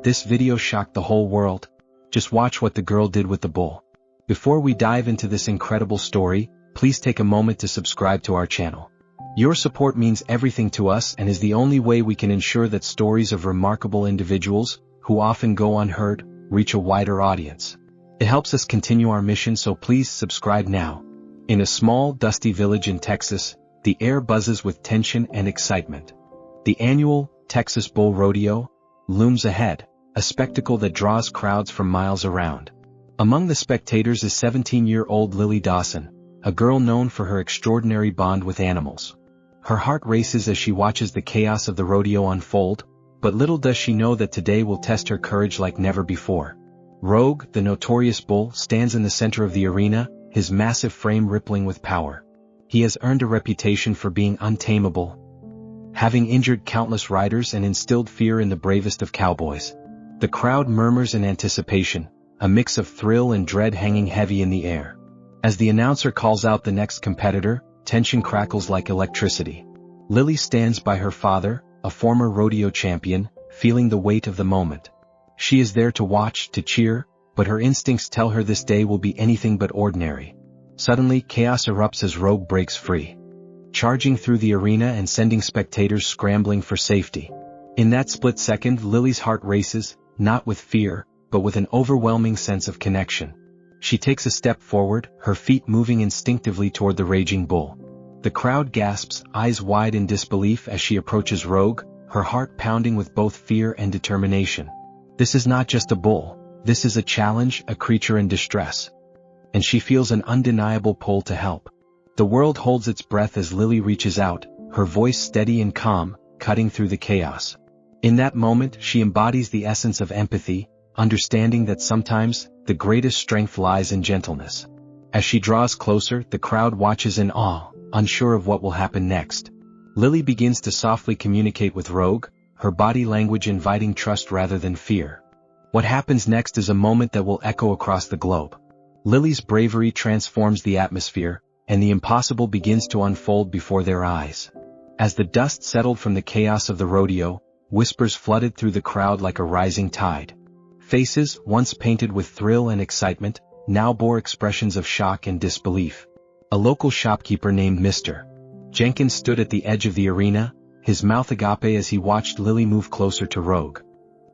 This video shocked the whole world. Just watch what the girl did with the bull. Before we dive into this incredible story, please take a moment to subscribe to our channel. Your support means everything to us and is the only way we can ensure that stories of remarkable individuals, who often go unheard, reach a wider audience. It helps us continue our mission, so please subscribe now. In a small, dusty village in Texas, the air buzzes with tension and excitement. The annual Texas Bull Rodeo looms ahead, a spectacle that draws crowds from miles around. Among the spectators is 17-year-old Lily Dawson, a girl known for her extraordinary bond with animals. Her heart races as she watches the chaos of the rodeo unfold, but little does she know that today will test her courage like never before. Rogue, the notorious bull, stands in the center of the arena, his massive frame rippling with power. He has earned a reputation for being untamable, having injured countless riders and instilled fear in the bravest of cowboys. The crowd murmurs in anticipation, a mix of thrill and dread hanging heavy in the air. As the announcer calls out the next competitor, tension crackles like electricity. Lily stands by her father, a former rodeo champion, feeling the weight of the moment. She is there to watch, to cheer, but her instincts tell her this day will be anything but ordinary. Suddenly, chaos erupts as Rogue breaks free, charging through the arena and sending spectators scrambling for safety. In that split second, Lily's heart races, not with fear, but with an overwhelming sense of connection. She takes a step forward, her feet moving instinctively toward the raging bull. The crowd gasps, eyes wide in disbelief as she approaches Rogue, her heart pounding with both fear and determination. This is not just a bull, this is a challenge, a creature in distress. And she feels an undeniable pull to help. The world holds its breath as Lily reaches out, her voice steady and calm, cutting through the chaos. In that moment, she embodies the essence of empathy, understanding that sometimes, the greatest strength lies in gentleness. As she draws closer, the crowd watches in awe, unsure of what will happen next. Lily begins to softly communicate with Rogue, her body language inviting trust rather than fear. What happens next is a moment that will echo across the globe. Lily's bravery transforms the atmosphere, and the impossible begins to unfold before their eyes. As the dust settled from the chaos of the rodeo, whispers flooded through the crowd like a rising tide. Faces, once painted with thrill and excitement, now bore expressions of shock and disbelief. A local shopkeeper named Mr. Jenkins stood at the edge of the arena, his mouth agape as he watched Lily move closer to Rogue.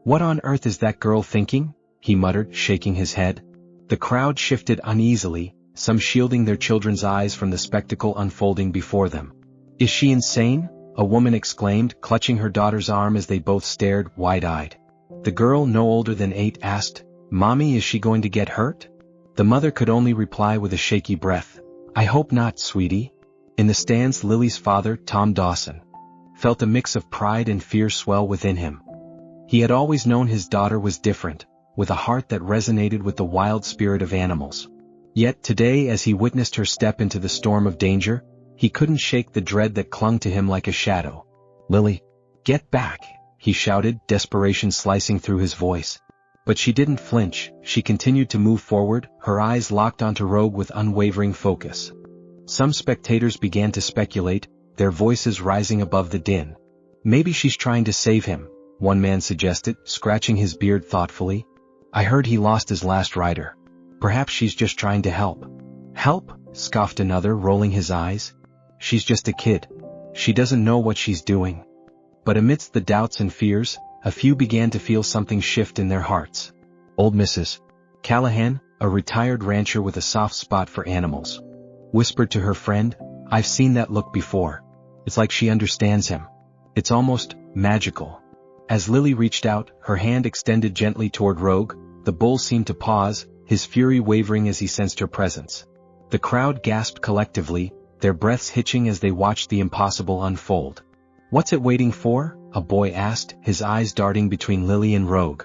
"What on earth is that girl thinking?" he muttered, shaking his head. The crowd shifted uneasily, some shielding their children's eyes from the spectacle unfolding before them. "Is she insane?" a woman exclaimed, clutching her daughter's arm as they both stared, wide-eyed. The girl, no older than 8, asked, "Mommy, is she going to get hurt?" The mother could only reply with a shaky breath, "I hope not, sweetie." In the stands, Lily's father, Tom Dawson, felt a mix of pride and fear swell within him. He had always known his daughter was different, with a heart that resonated with the wild spirit of animals. Yet today, as he witnessed her step into the storm of danger, he couldn't shake the dread that clung to him like a shadow. "Lily, get back," he shouted, desperation slicing through his voice. But she didn't flinch, she continued to move forward, her eyes locked onto Rogue with unwavering focus. Some spectators began to speculate, their voices rising above the din. "Maybe she's trying to save him," one man suggested, scratching his beard thoughtfully. "I heard he lost his last rider. Perhaps she's just trying to help." "Help?" scoffed another, rolling his eyes. "She's just a kid. She doesn't know what she's doing." But amidst the doubts and fears, a few began to feel something shift in their hearts. Old Mrs. Callahan, a retired rancher with a soft spot for animals, whispered to her friend, "I've seen that look before. It's like she understands him. It's almost magical." As Lily reached out, her hand extended gently toward Rogue, the bull seemed to pause, his fury wavering as he sensed her presence. The crowd gasped collectively, their breaths hitching as they watched the impossible unfold. "What's it waiting for?" a boy asked, his eyes darting between Lily and Rogue.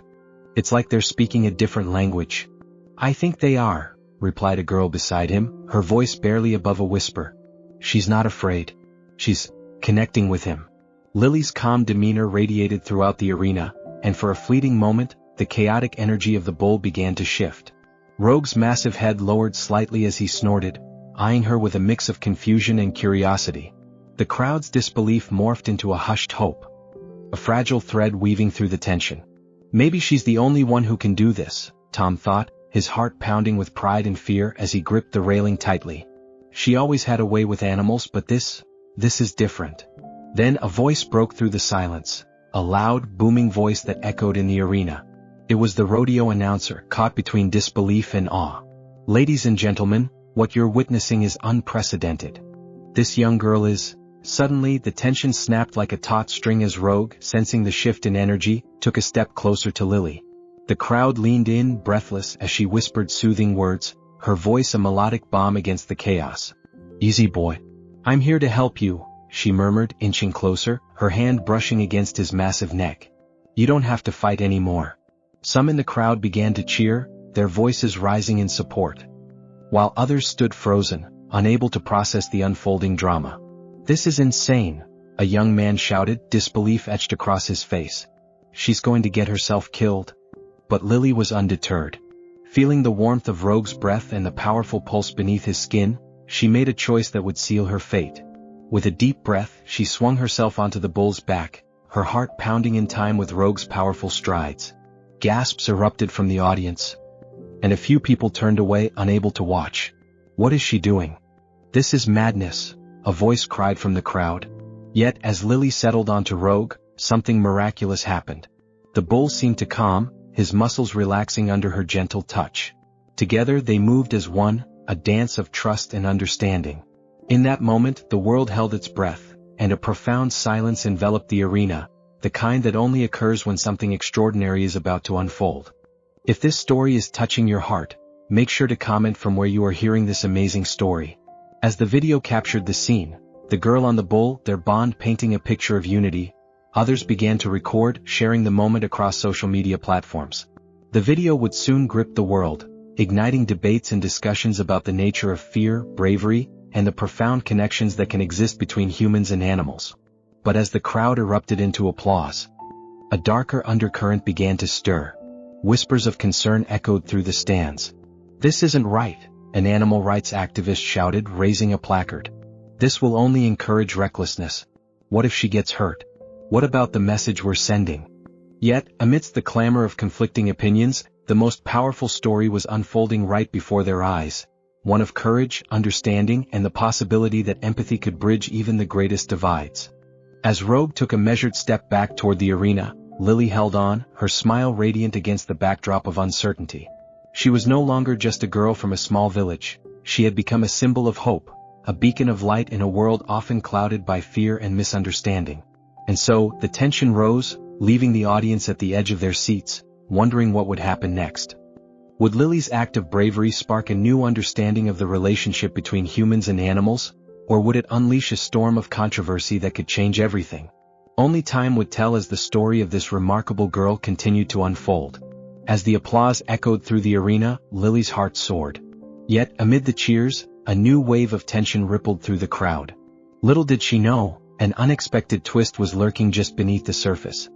"It's like they're speaking a different language." "I think they are," replied a girl beside him, her voice barely above a whisper. "She's not afraid. She's connecting with him." Lily's calm demeanor radiated throughout the arena, and for a fleeting moment, the chaotic energy of the bull began to shift. Rogue's massive head lowered slightly as he snorted, eyeing her with a mix of confusion and curiosity. The crowd's disbelief morphed into a hushed hope, a fragile thread weaving through the tension. Maybe she's the only one who can do this, Tom thought, his heart pounding with pride and fear as he gripped the railing tightly. She always had a way with animals, but this is different. Then a voice broke through the silence, a loud, booming voice that echoed in the arena. It was the rodeo announcer, caught between disbelief and awe. Ladies and gentlemen, what you're witnessing is unprecedented. This young girl is... Suddenly, the tension snapped like a taut string as Rogue, sensing the shift in energy, took a step closer to Lily. The crowd leaned in, breathless, as she whispered soothing words, her voice a melodic balm against the chaos. "Easy, boy. I'm here to help you," she murmured, inching closer, her hand brushing against his massive neck. "You don't have to fight anymore." Some in the crowd began to cheer, their voices rising in support, while others stood frozen, unable to process the unfolding drama. "This is insane," a young man shouted, disbelief etched across his face. "She's going to get herself killed." But Lily was undeterred. Feeling the warmth of Rogue's breath and the powerful pulse beneath his skin, she made a choice that would seal her fate. With a deep breath, she swung herself onto the bull's back, her heart pounding in time with Rogue's powerful strides. Gasps erupted from the audience, and a few people turned away, unable to watch. "What is she doing? This is madness," a voice cried from the crowd. Yet as Lily settled onto Rogue, something miraculous happened. The bull seemed to calm, his muscles relaxing under her gentle touch. Together they moved as one, a dance of trust and understanding. In that moment, the world held its breath, and a profound silence enveloped the arena, the kind that only occurs when something extraordinary is about to unfold. If this story is touching your heart, make sure to comment from where you are hearing this amazing story. As the video captured the scene, the girl on the bull, their bond painting a picture of unity, others began to record, sharing the moment across social media platforms. The video would soon grip the world, igniting debates and discussions about the nature of fear, bravery, and the profound connections that can exist between humans and animals. But as the crowd erupted into applause, a darker undercurrent began to stir. Whispers of concern echoed through the stands. "This isn't right," an animal rights activist shouted, raising a placard. "This will only encourage recklessness. What if she gets hurt? What about the message we're sending?" Yet, amidst the clamor of conflicting opinions, the most powerful story was unfolding right before their eyes, one of courage, understanding, and the possibility that empathy could bridge even the greatest divides. As Rogue took a measured step back toward the arena, Lily held on, her smile radiant against the backdrop of uncertainty. She was no longer just a girl from a small village, she had become a symbol of hope, a beacon of light in a world often clouded by fear and misunderstanding. And so, the tension rose, leaving the audience at the edge of their seats, wondering what would happen next. Would Lily's act of bravery spark a new understanding of the relationship between humans and animals, or would it unleash a storm of controversy that could change everything? Only time would tell as the story of this remarkable girl continued to unfold. As the applause echoed through the arena, Lily's heart soared. Yet, amid the cheers, a new wave of tension rippled through the crowd. Little did she know, an unexpected twist was lurking just beneath the surface,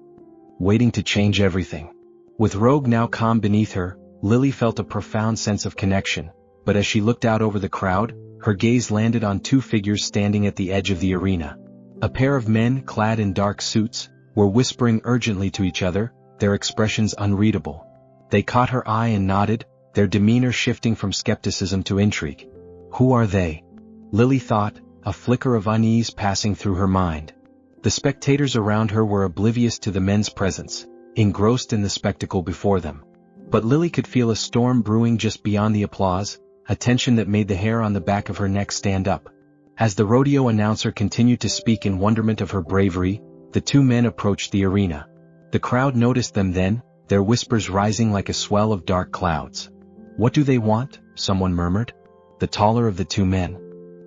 waiting to change everything. With Rogue now calm beneath her, Lily felt a profound sense of connection, but as she looked out over the crowd, her gaze landed on two figures standing at the edge of the arena. A pair of men clad in dark suits were whispering urgently to each other, their expressions unreadable. They caught her eye and nodded, their demeanor shifting from skepticism to intrigue. Who are they? Lily thought, a flicker of unease passing through her mind. The spectators around her were oblivious to the men's presence, engrossed in the spectacle before them. But Lily could feel a storm brewing just beyond the applause, a tension that made the hair on the back of her neck stand up. As the rodeo announcer continued to speak in wonderment of her bravery, the two men approached the arena. The crowd noticed them then, their whispers rising like a swell of dark clouds. "What do they want?" someone murmured. The taller of the two men,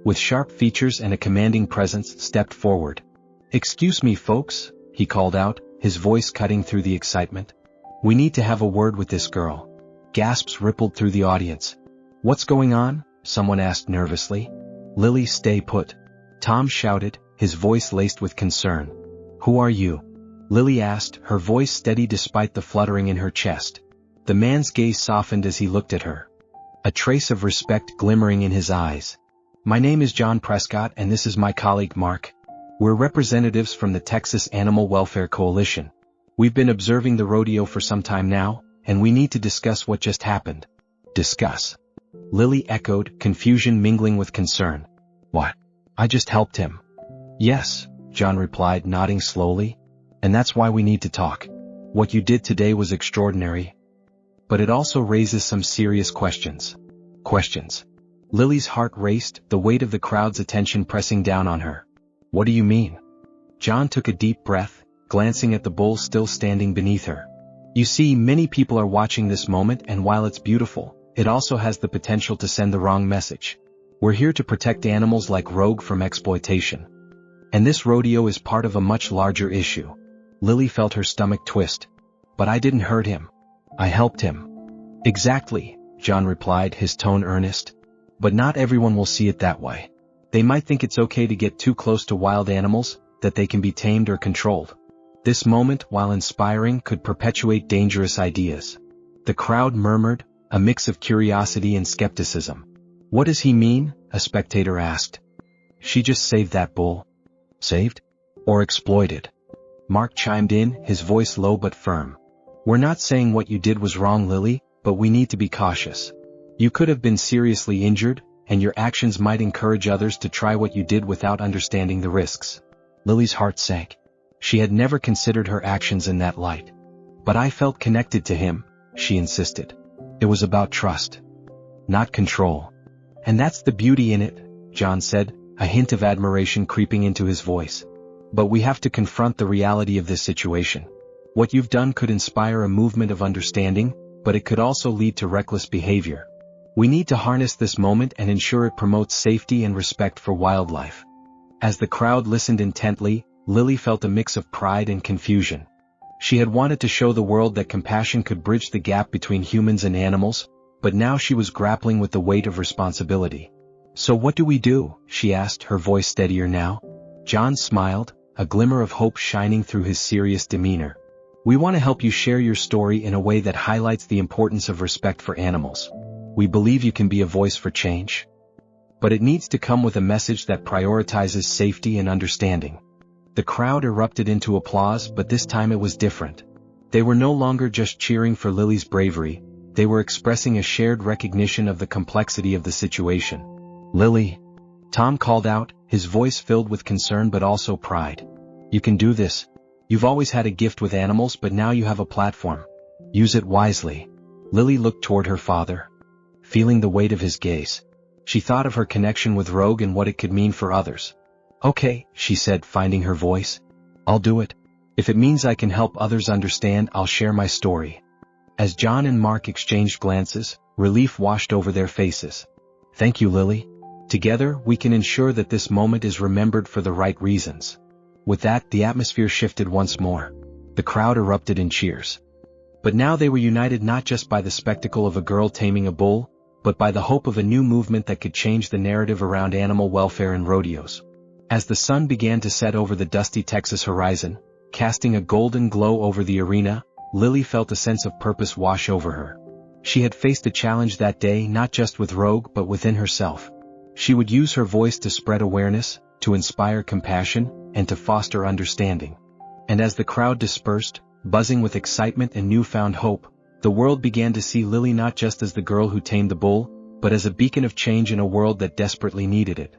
with sharp features and a commanding presence, stepped forward. "Excuse me, folks," he called out, his voice cutting through the excitement. "We need to have a word with this girl." Gasps rippled through the audience. "What's going on?" someone asked nervously. "Lily, stay put," Tom shouted, his voice laced with concern. "Who are you?" Lily asked, her voice steady despite the fluttering in her chest. The man's gaze softened as he looked at her, a trace of respect glimmering in his eyes. "My name is John Prescott and this is my colleague Mark. We're representatives from the Texas Animal Welfare Coalition." We've been observing the rodeo for some time now, and we need to discuss what just happened. Discuss? Lily echoed, confusion mingling with concern. What? I just helped him. Yes, John replied, nodding slowly. And that's why we need to talk. What you did today was extraordinary. But it also raises some serious questions. Questions. Lily's heart raced, the weight of the crowd's attention pressing down on her. What do you mean? John took a deep breath, glancing at the bull still standing beneath her. You see, many people are watching this moment, and while it's beautiful, it also has the potential to send the wrong message. We're here to protect animals like Rogue from exploitation. And this rodeo is part of a much larger issue. Lily felt her stomach twist. But I didn't hurt him. I helped him. Exactly, John replied, his tone earnest. But not everyone will see it that way. They might think it's okay to get too close to wild animals, that they can be tamed or controlled. This moment, while inspiring, could perpetuate dangerous ideas. The crowd murmured, a mix of curiosity and skepticism. What does he mean? A spectator asked. She just saved that bull. Saved? Or exploited? Mark chimed in, his voice low but firm. We're not saying what you did was wrong, Lily, but we need to be cautious. You could have been seriously injured, and your actions might encourage others to try what you did without understanding the risks. Lily's heart sank. She had never considered her actions in that light. But I felt connected to him, she insisted. It was about trust. Not control. And that's the beauty in it, John said, a hint of admiration creeping into his voice. But we have to confront the reality of this situation. What you've done could inspire a movement of understanding, but it could also lead to reckless behavior. We need to harness this moment and ensure it promotes safety and respect for wildlife. As the crowd listened intently, Lily felt a mix of pride and confusion. She had wanted to show the world that compassion could bridge the gap between humans and animals, but now she was grappling with the weight of responsibility. So what do we do? She asked, her voice steadier now. John smiled, a glimmer of hope shining through his serious demeanor. We want to help you share your story in a way that highlights the importance of respect for animals. We believe you can be a voice for change. But it needs to come with a message that prioritizes safety and understanding. The crowd erupted into applause, but this time it was different. They were no longer just cheering for Lily's bravery, they were expressing a shared recognition of the complexity of the situation. Lily, Tom called out, his voice filled with concern but also pride. You can do this. You've always had a gift with animals, but now you have a platform. Use it wisely. Lily looked toward her father. Feeling the weight of his gaze, she thought of her connection with Rogue and what it could mean for others. Okay, she said, finding her voice. I'll do it. If it means I can help others understand, I'll share my story. As John and Mark exchanged glances, relief washed over their faces. Thank you, Lily. Together, we can ensure that this moment is remembered for the right reasons. With that, the atmosphere shifted once more. The crowd erupted in cheers. But now they were united not just by the spectacle of a girl taming a bull, but by the hope of a new movement that could change the narrative around animal welfare in rodeos. As the sun began to set over the dusty Texas horizon, casting a golden glow over the arena, Lily felt a sense of purpose wash over her. She had faced a challenge that day not just with Rogue but within herself. She would use her voice to spread awareness, to inspire compassion, and to foster understanding. And as the crowd dispersed, buzzing with excitement and newfound hope, the world began to see Lily not just as the girl who tamed the bull, but as a beacon of change in a world that desperately needed it.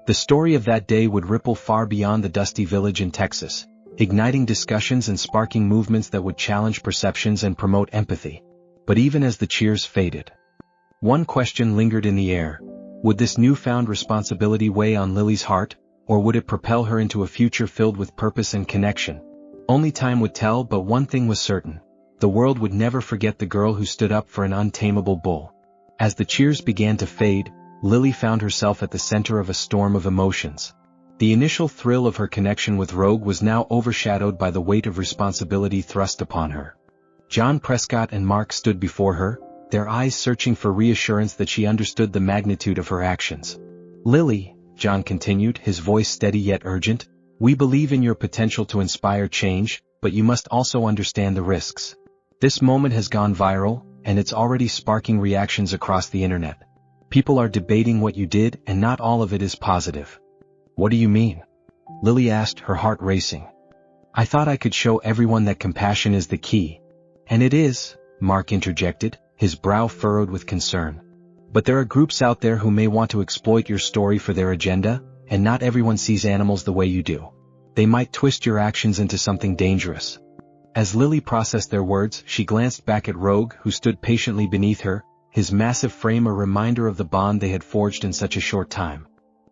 The story of that day would ripple far beyond the dusty village in Texas, igniting discussions and sparking movements that would challenge perceptions and promote empathy. But even as the cheers faded, one question lingered in the air. Would this newfound responsibility weigh on Lily's heart, or would it propel her into a future filled with purpose and connection? Only time would tell, but one thing was certain. The world would never forget the girl who stood up for an untamable bull. As the cheers began to fade, Lily found herself at the center of a storm of emotions. The initial thrill of her connection with Rogue was now overshadowed by the weight of responsibility thrust upon her. John Prescott and Mark stood before her, their eyes searching for reassurance that she understood the magnitude of her actions. Lily, John continued, his voice steady yet urgent, we believe in your potential to inspire change, but you must also understand the risks. This moment has gone viral, and it's already sparking reactions across the internet. People are debating what you did, and not all of it is positive. What do you mean? Lily asked, her heart racing. I thought I could show everyone that compassion is the key. And it is, Mark interjected, his brow furrowed with concern. But there are groups out there who may want to exploit your story for their agenda, and not everyone sees animals the way you do. They might twist your actions into something dangerous. As Lily processed their words, she glanced back at Rogue, who stood patiently beneath her, his massive frame a reminder of the bond they had forged in such a short time.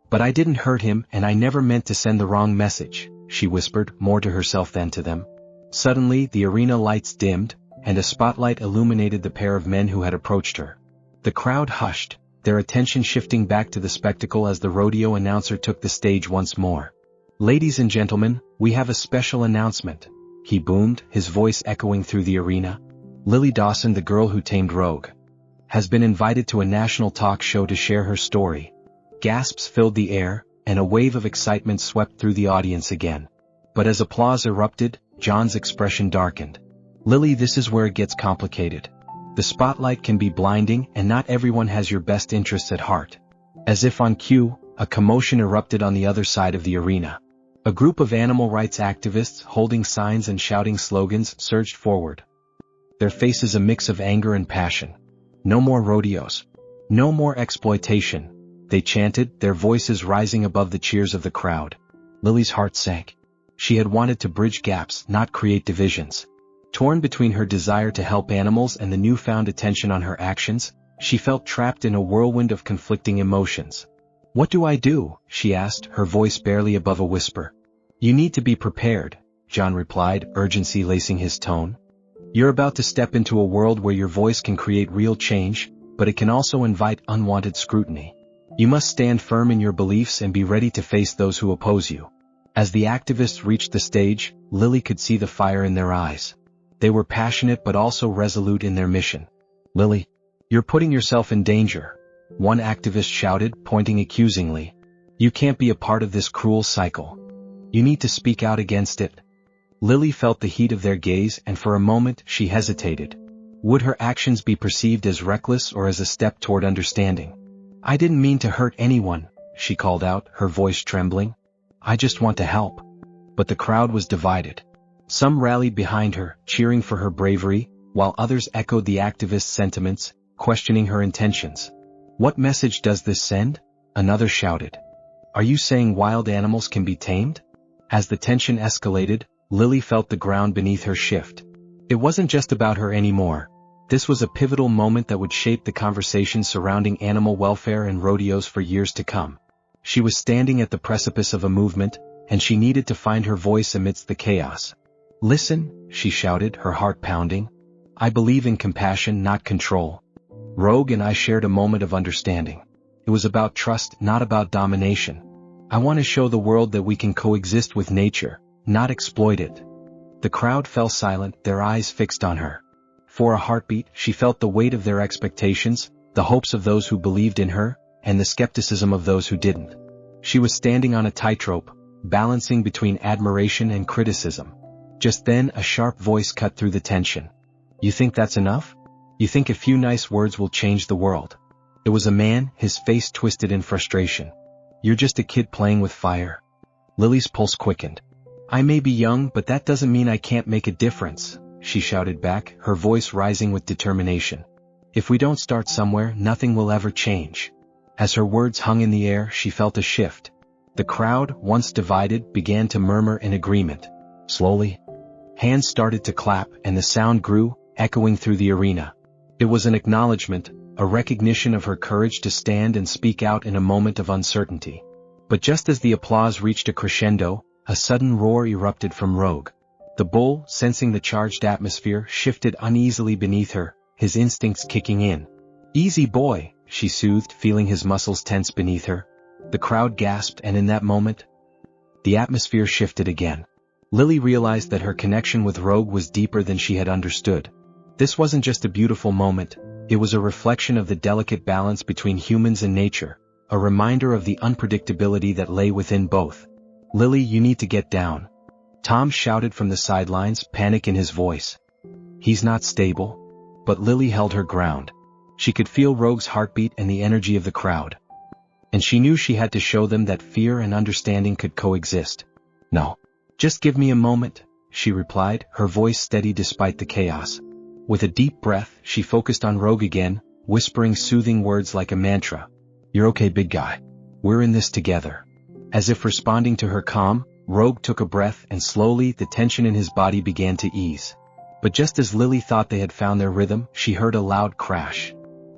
But I didn't hurt him, and I never meant to send the wrong message, she whispered, more to herself than to them. Suddenly, the arena lights dimmed, and a spotlight illuminated the pair of men who had approached her. The crowd hushed, their attention shifting back to the spectacle as the rodeo announcer took the stage once more. Ladies and gentlemen, we have a special announcement, he boomed, his voice echoing through the arena. Lily Dawson, the girl who tamed Rogue, has been invited to a national talk show to share her story. Gasps filled the air, and a wave of excitement swept through the audience again. But as applause erupted, John's expression darkened. Lily, this is where it gets complicated. The spotlight can be blinding, and not everyone has your best interests at heart. As if on cue, a commotion erupted on the other side of the arena. A group of animal rights activists holding signs and shouting slogans surged forward. Their faces a mix of anger and passion. No more rodeos. No more exploitation, they chanted, their voices rising above the cheers of the crowd. Lily's heart sank. She had wanted to bridge gaps, not create divisions. Torn between her desire to help animals and the newfound attention on her actions, she felt trapped in a whirlwind of conflicting emotions. What do I do? She asked, her voice barely above a whisper. You need to be prepared, John replied, urgency lacing his tone. You're about to step into a world where your voice can create real change, but it can also invite unwanted scrutiny. You must stand firm in your beliefs and be ready to face those who oppose you. As the activists reached the stage, Lily could see the fire in their eyes. They were passionate but also resolute in their mission. Lily, you're putting yourself in danger, one activist shouted, pointing accusingly. You can't be a part of this cruel cycle. You need to speak out against it. Lily felt the heat of their gaze, and for a moment she hesitated. Would her actions be perceived as reckless or as a step toward understanding? I didn't mean to hurt anyone, she called out, her voice trembling. I just want to help. But the crowd was divided. Some rallied behind her, cheering for her bravery, while others echoed the activist's sentiments, questioning her intentions. What message does this send? Another shouted. Are you saying wild animals can be tamed? As the tension escalated, Lily felt the ground beneath her shift. It wasn't just about her anymore. This was a pivotal moment that would shape the conversation surrounding animal welfare and rodeos for years to come. She was standing at the precipice of a movement, and she needed to find her voice amidst the chaos. Listen, she shouted, her heart pounding. I believe in compassion, not control. Rogue and I shared a moment of understanding. It was about trust, not about domination. I want to show the world that we can coexist with nature, not exploit it. The crowd fell silent, their eyes fixed on her. For a heartbeat, she felt the weight of their expectations, the hopes of those who believed in her, and the skepticism of those who didn't. She was standing on a tightrope, balancing between admiration and criticism. Just then, a sharp voice cut through the tension. You think that's enough? You think a few nice words will change the world? It was a man, his face twisted in frustration. You're just a kid playing with fire. Lily's pulse quickened. I may be young, but that doesn't mean I can't make a difference, she shouted back, her voice rising with determination. If we don't start somewhere, nothing will ever change. As her words hung in the air, she felt a shift. The crowd, once divided, began to murmur in agreement. Slowly, hands started to clap, and the sound grew, echoing through the arena. It was an acknowledgement, a recognition of her courage to stand and speak out in a moment of uncertainty. But just as the applause reached a crescendo, a sudden roar erupted from Rogue. The bull, sensing the charged atmosphere, shifted uneasily beneath her, his instincts kicking in. Easy boy, she soothed, feeling his muscles tense beneath her. The crowd gasped, and in that moment, the atmosphere shifted again. Lily realized that her connection with Rogue was deeper than she had understood. This wasn't just a beautiful moment, it was a reflection of the delicate balance between humans and nature, a reminder of the unpredictability that lay within both. Lily, you need to get down. Tom shouted from the sidelines, panic in his voice. He's not stable. But Lily held her ground. She could feel Rogue's heartbeat and the energy of the crowd. And she knew she had to show them that fear and understanding could coexist. No. Just give me a moment, she replied, her voice steady despite the chaos. With a deep breath, she focused on Rogue again, whispering soothing words like a mantra. You're okay, big guy. We're in this together. As if responding to her calm, Rogue took a breath and slowly the tension in his body began to ease. But just as Lily thought they had found their rhythm, she heard a loud crash.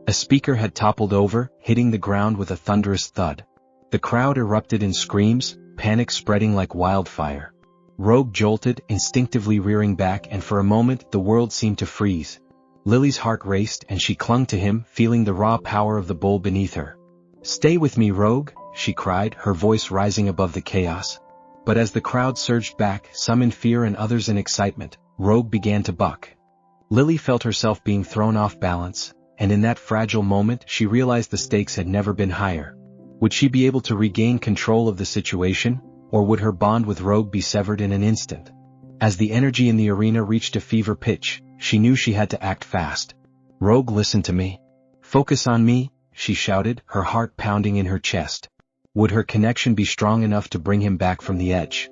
A speaker had toppled over, hitting the ground with a thunderous thud. The crowd erupted in screams, panic spreading like wildfire. Rogue jolted, instinctively rearing back, and for a moment the world seemed to freeze. Lily's heart raced and she clung to him, feeling the raw power of the bull beneath her. Stay with me, Rogue, she cried, her voice rising above the chaos. But as the crowd surged back, some in fear and others in excitement, Rogue began to buck. Lily felt herself being thrown off balance, and in that fragile moment she realized the stakes had never been higher. Would she be able to regain control of the situation, or would her bond with Rogue be severed in an instant? As the energy in the arena reached a fever pitch, she knew she had to act fast. Rogue, listen to me. Focus on me, she shouted, her heart pounding in her chest. Would her connection be strong enough to bring him back from the edge?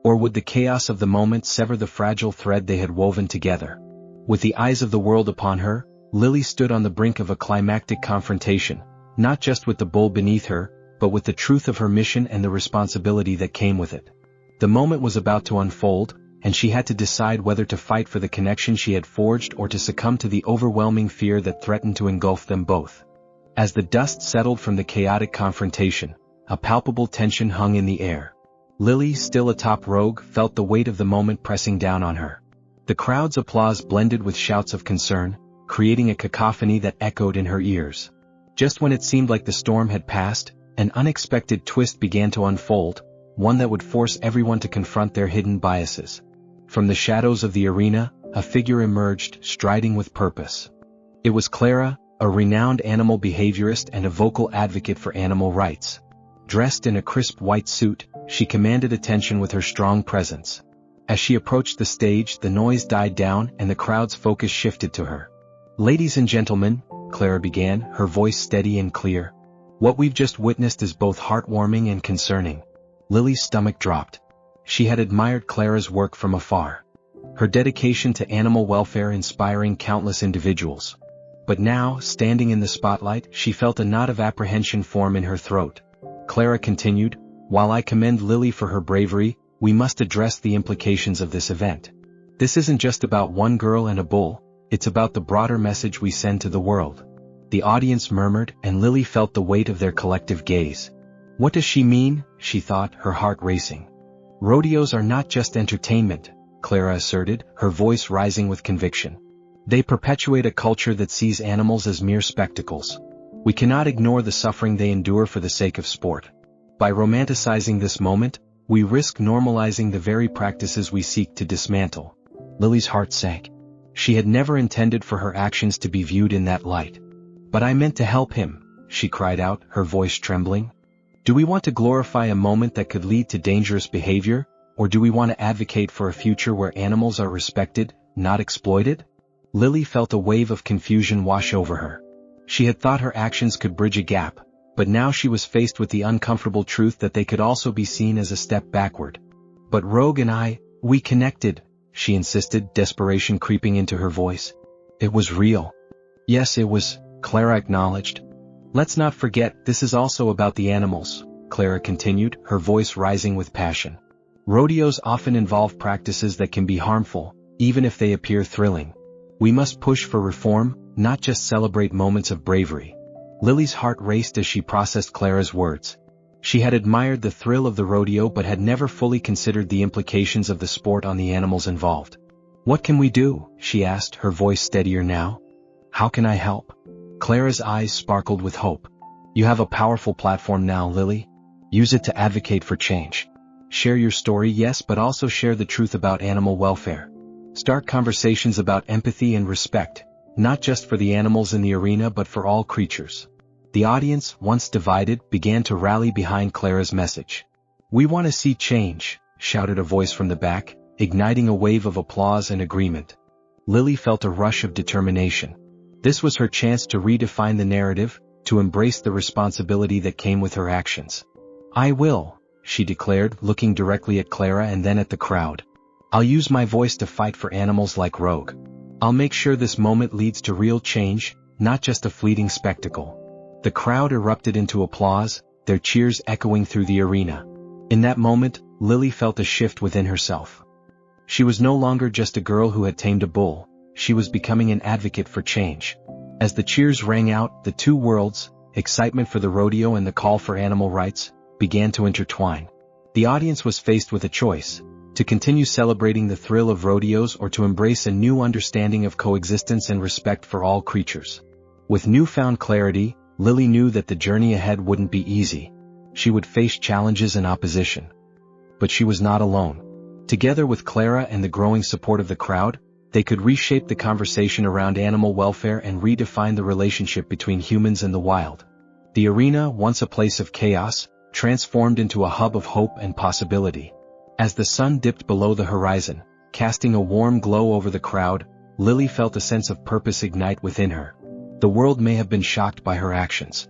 Or would the chaos of the moment sever the fragile thread they had woven together? With the eyes of the world upon her, Lily stood on the brink of a climactic confrontation, not just with the bull beneath her, but with the truth of her mission and the responsibility that came with it. The moment was about to unfold, and she had to decide whether to fight for the connection she had forged or to succumb to the overwhelming fear that threatened to engulf them both. As the dust settled from the chaotic confrontation, a palpable tension hung in the air. Lily, still atop Rogue, felt the weight of the moment pressing down on her. The crowd's applause blended with shouts of concern, creating a cacophony that echoed in her ears. Just when it seemed like the storm had passed, an unexpected twist began to unfold, one that would force everyone to confront their hidden biases. From the shadows of the arena, a figure emerged, striding with purpose. It was Clara, a renowned animal behaviorist and a vocal advocate for animal rights. Dressed in a crisp white suit, she commanded attention with her strong presence. As she approached the stage, the noise died down and the crowd's focus shifted to her. Ladies and gentlemen, Clara began, her voice steady and clear. What we've just witnessed is both heartwarming and concerning. Lily's stomach dropped. She had admired Clara's work from afar. Her dedication to animal welfare inspiring countless individuals. But now, standing in the spotlight, she felt a knot of apprehension form in her throat. Clara continued, while I commend Lily for her bravery, we must address the implications of this event. This isn't just about one girl and a bull, it's about the broader message we send to the world. The audience murmured, and Lily felt the weight of their collective gaze. What does she mean? She thought, her heart racing. Rodeos are not just entertainment, Clara asserted, her voice rising with conviction. They perpetuate a culture that sees animals as mere spectacles. We cannot ignore the suffering they endure for the sake of sport. By romanticizing this moment, we risk normalizing the very practices we seek to dismantle. Lily's heart sank. She had never intended for her actions to be viewed in that light. But I meant to help him, she cried out, her voice trembling. Do we want to glorify a moment that could lead to dangerous behavior, or do we want to advocate for a future where animals are respected, not exploited? Lily felt a wave of confusion wash over her. She had thought her actions could bridge a gap, but now she was faced with the uncomfortable truth that they could also be seen as a step backward. But Rogue and we connected, she insisted, desperation creeping into her voice. It was real. Yes, it was, Clara acknowledged. Let's not forget, this is also about the animals, Clara continued, her voice rising with passion. Rodeos often involve practices that can be harmful, even if they appear thrilling. We must push for reform, not just celebrate moments of bravery. Lily's heart raced as she processed Clara's words. She had admired the thrill of the rodeo but had never fully considered the implications of the sport on the animals involved. What can we do? She asked, her voice steadier now. How can I help? Clara's eyes sparkled with hope. You have a powerful platform now, Lily. Use it to advocate for change. Share your story, yes, but also share the truth about animal welfare. Start conversations about empathy and respect, not just for the animals in the arena but for all creatures. The audience, once divided, began to rally behind Clara's message. We want to see change, shouted a voice from the back, igniting a wave of applause and agreement. Lily felt a rush of determination. This was her chance to redefine the narrative, to embrace the responsibility that came with her actions. I will, she declared, looking directly at Clara and then at the crowd. I'll use my voice to fight for animals like Rogue. I'll make sure this moment leads to real change, not just a fleeting spectacle. The crowd erupted into applause, their cheers echoing through the arena. In that moment, Lily felt a shift within herself. She was no longer just a girl who had tamed a bull, she was becoming an advocate for change. As the cheers rang out, the two worlds, excitement for the rodeo and the call for animal rights, began to intertwine. The audience was faced with a choice: to continue celebrating the thrill of rodeos or to embrace a new understanding of coexistence and respect for all creatures. With newfound clarity, Lily knew that the journey ahead wouldn't be easy. She would face challenges and opposition. But she was not alone. Together with Clara and the growing support of the crowd, they could reshape the conversation around animal welfare and redefine the relationship between humans and the wild. The arena, once a place of chaos, transformed into a hub of hope and possibility. As the sun dipped below the horizon, casting a warm glow over the crowd, Lily felt a sense of purpose ignite within her. The world may have been shocked by her actions,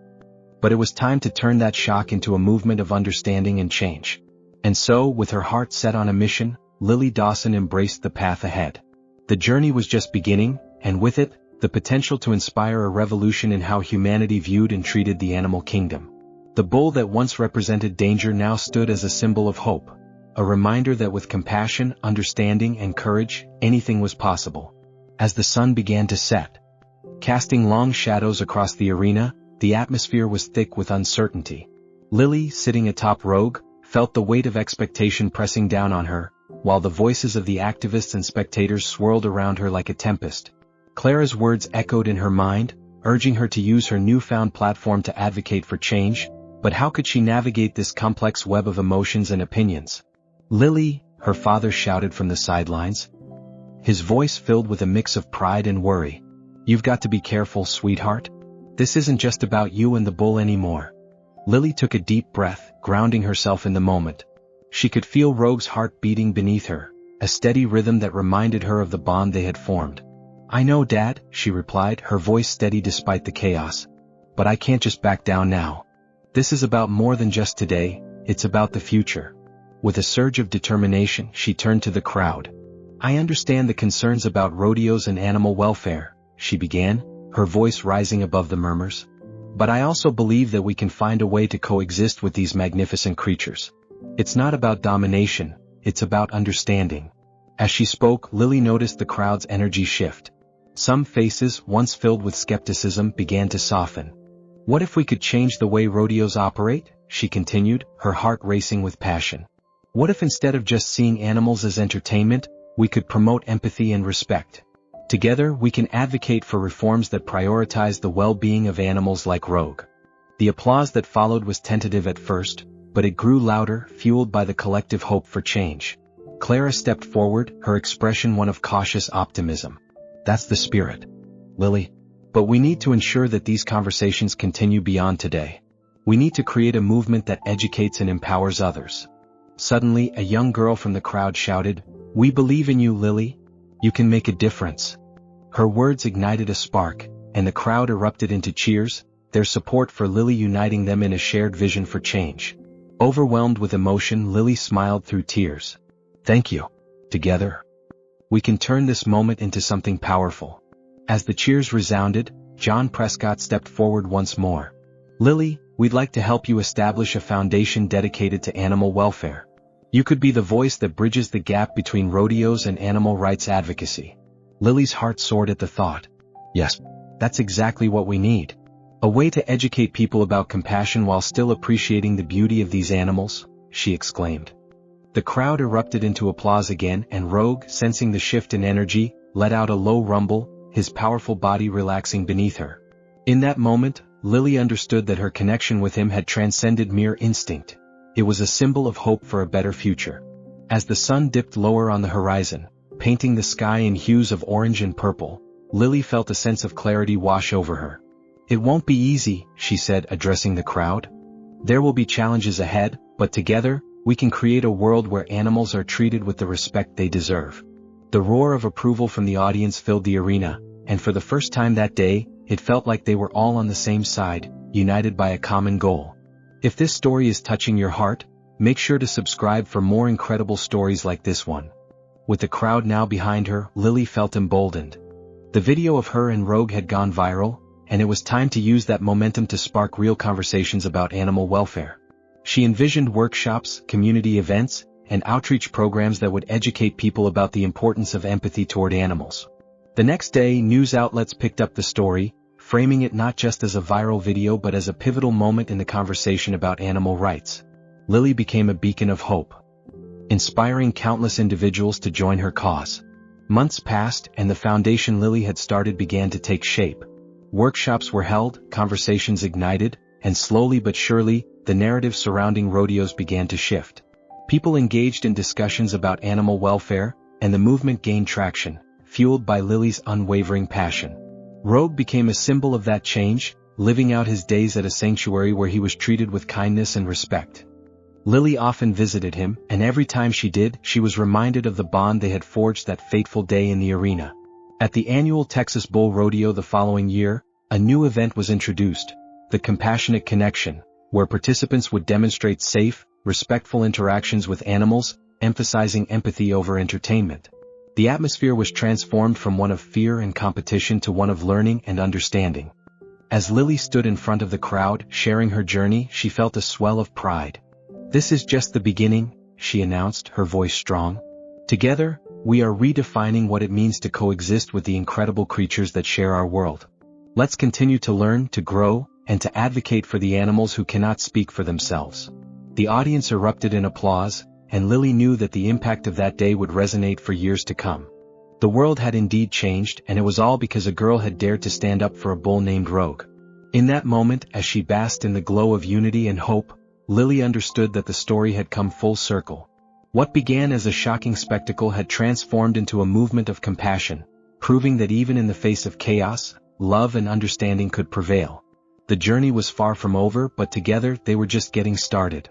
but it was time to turn that shock into a movement of understanding and change. And so, with her heart set on a mission, Lily Dawson embraced the path ahead. The journey was just beginning, and with it, the potential to inspire a revolution in how humanity viewed and treated the animal kingdom. The bull that once represented danger now stood as a symbol of hope, a reminder that with compassion, understanding, and courage, anything was possible. As the sun began to set, casting long shadows across the arena, the atmosphere was thick with uncertainty. Lily, sitting atop Rogue, felt the weight of expectation pressing down on her, while the voices of the activists and spectators swirled around her like a tempest. Clara's words echoed in her mind, urging her to use her newfound platform to advocate for change, but how could she navigate this complex web of emotions and opinions? "Lily," her father shouted from the sidelines, his voice filled with a mix of pride and worry. "You've got to be careful, sweetheart. This isn't just about you and the bull anymore." Lily took a deep breath, grounding herself in the moment. She could feel Rogue's heart beating beneath her, a steady rhythm that reminded her of the bond they had formed. "I know, Dad," she replied, her voice steady despite the chaos. "But I can't just back down now. This is about more than just today, it's about the future." With a surge of determination, she turned to the crowd. "I understand the concerns about rodeos and animal welfare," she began, her voice rising above the murmurs. "But I also believe that we can find a way to coexist with these magnificent creatures. It's not about domination, it's about understanding." As she spoke, Lily noticed the crowd's energy shift. Some faces, once filled with skepticism, began to soften. "What if we could change the way rodeos operate?" she continued, her heart racing with passion. "What if instead of just seeing animals as entertainment, we could promote empathy and respect? Together, we can advocate for reforms that prioritize the well-being of animals like Rogue." The applause that followed was tentative at first, but it grew louder, fueled by the collective hope for change. Clara stepped forward, her expression one of cautious optimism. "That's the spirit, Lily. But we need to ensure that these conversations continue beyond today. We need to create a movement that educates and empowers others." Suddenly, a young girl from the crowd shouted, "We believe in you, Lily. You can make a difference." Her words ignited a spark, and the crowd erupted into cheers, their support for Lily uniting them in a shared vision for change. Overwhelmed with emotion, Lily smiled through tears. "Thank you. Together, we can turn this moment into something powerful." As the cheers resounded, John Prescott stepped forward once more. "Lily, we'd like to help you establish a foundation dedicated to animal welfare. You could be the voice that bridges the gap between rodeos and animal rights advocacy." Lily's heart soared at the thought. "Yes, that's exactly what we need. A way to educate people about compassion while still appreciating the beauty of these animals," she exclaimed. The crowd erupted into applause again, and Rogue, sensing the shift in energy, let out a low rumble, his powerful body relaxing beneath her. In that moment, Lily understood that her connection with him had transcended mere instinct. It was a symbol of hope for a better future. As the sun dipped lower on the horizon, painting the sky in hues of orange and purple, Lily felt a sense of clarity wash over her. "It won't be easy," she said, addressing the crowd. "There will be challenges ahead, but together, we can create a world where animals are treated with the respect they deserve." The roar of approval from the audience filled the arena, and for the first time that day, it felt like they were all on the same side, united by a common goal. If this story is touching your heart, make sure to subscribe for more incredible stories like this one. With the crowd now behind her, Lily felt emboldened. The video of her and Rogue had gone viral, and it was time to use that momentum to spark real conversations about animal welfare. She envisioned workshops, community events, and outreach programs that would educate people about the importance of empathy toward animals. The next day, news outlets picked up the story, framing it not just as a viral video but as a pivotal moment in the conversation about animal rights. Lily became a beacon of hope, inspiring countless individuals to join her cause. Months passed, and the foundation Lily had started began to take shape. Workshops were held, conversations ignited, and slowly but surely, the narrative surrounding rodeos began to shift. People engaged in discussions about animal welfare, and the movement gained traction, fueled by Lily's unwavering passion. Rogue became a symbol of that change, living out his days at a sanctuary where he was treated with kindness and respect. Lily often visited him, and every time she did, she was reminded of the bond they had forged that fateful day in the arena. At the annual Texas Bull Rodeo the following year, a new event was introduced, the Compassionate Connection, where participants would demonstrate safe, respectful interactions with animals, emphasizing empathy over entertainment. The atmosphere was transformed from one of fear and competition to one of learning and understanding. As Lily stood in front of the crowd, sharing her journey, she felt a swell of pride. "This is just the beginning," she announced, her voice strong. "Together, we are redefining what it means to coexist with the incredible creatures that share our world. Let's continue to learn, to grow, and to advocate for the animals who cannot speak for themselves." The audience erupted in applause, and Lily knew that the impact of that day would resonate for years to come. The world had indeed changed, and it was all because a girl had dared to stand up for a bull named Rogue. In that moment, as she basked in the glow of unity and hope, Lily understood that the story had come full circle. What began as a shocking spectacle had transformed into a movement of compassion, proving that even in the face of chaos, love and understanding could prevail. The journey was far from over, but together they were just getting started.